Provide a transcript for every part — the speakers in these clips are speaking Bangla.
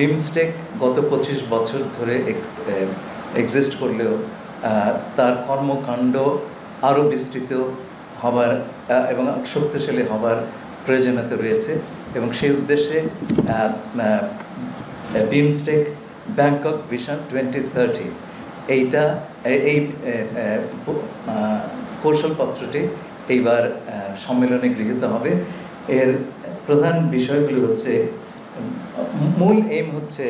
বিমস্টেক গত 25 বছর ধরে এক্সিস্ট করলেও তার কর্মকাণ্ড আরও বিস্তৃত হবার এবং শক্তিশালী হবার প্রয়োজনীয়তা রয়েছে এবং সেই উদ্দেশ্যে বিমস্টেক ব্যাংকক ভিশন 2030 এই কৌশলপত্রটি এইবার সম্মেলনে গৃহীত হবে। এর প্রধান বিষয়গুলি হচ্ছে, মূল এইম হচ্ছে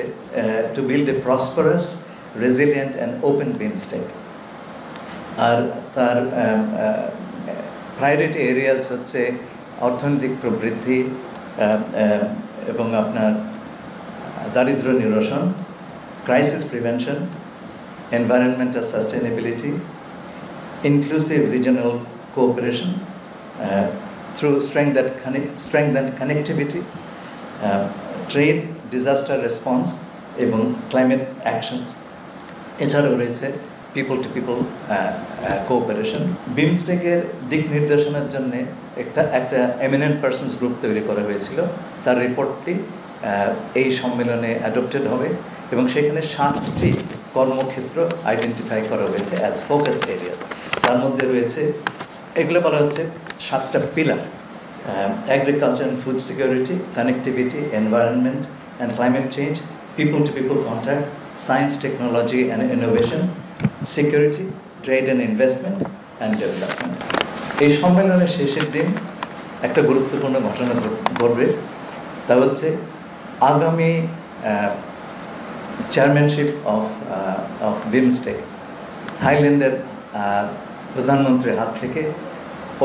to build a prosperous, resilient and open BIMSTEC. আর তার প্রায়োরিটি এরিয়াস হচ্ছে অর্থনৈতিক প্রবৃদ্ধি এবং আপনার দারিদ্র নিরসন, crisis prevention, environmental sustainability, inclusive regional cooperation through strengthened connectivity, trade, disaster response এবং climate actions. এছাড়াও রয়েছে পিপল টু পিপল কোঅপারেশন। বিমস্টেকের দিক নির্দেশনার জন্য একটা এমিনেন্ট পার্সনস গ্রুপ তৈরি করা হয়েছিল। তার রিপোর্টটি এই সম্মেলনে অ্যাডপ্টেড হবে এবং সেখানে 7টি কর্মক্ষেত্র আইডেন্টিফাই করা হয়েছে অ্যাজ ফোকাস এরিয়াস। তার মধ্যে রয়েছে, এগুলো বলা হচ্ছে 7টা pillar: agriculture and food security, connectivity, environment and climate change, people to people contact, science, technology and innovation, security, trade and investment and development. এই সম্মেলনের শেষের দিন একটা গুরুত্বপূর্ণ ঘটনা ঘটবে, তা হচ্ছে আগামী চেয়ারম্যানশিপ অফ বিমস্টেক থাইল্যান্ডের প্রধানমন্ত্রীর হাত থেকে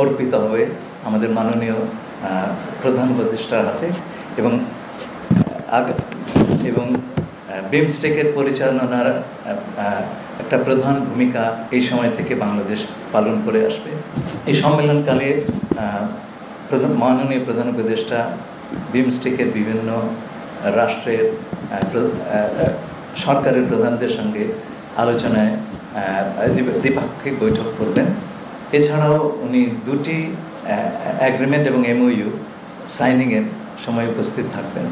অর্পিত হবে আমাদের মাননীয় প্রধান উপদেষ্টার হাতে এবং বিমস্টেকের পরিচালনার একটা প্রধান ভূমিকা এই সময় থেকে বাংলাদেশ পালন করে আসবে। এই সম্মেলনকালে মাননীয় প্রধান উপদেষ্টা বিমস্টেকের বিভিন্ন রাষ্ট্রের সরকারের প্রধানদের সঙ্গে আলোচনায় দ্বিপাক্ষিক বৈঠক করবেন। এছাড়াও উনি 2টি এগ্রিমেন্ট এবং MOU সাইনিংয়ের সময় উপস্থিত থাকবেন।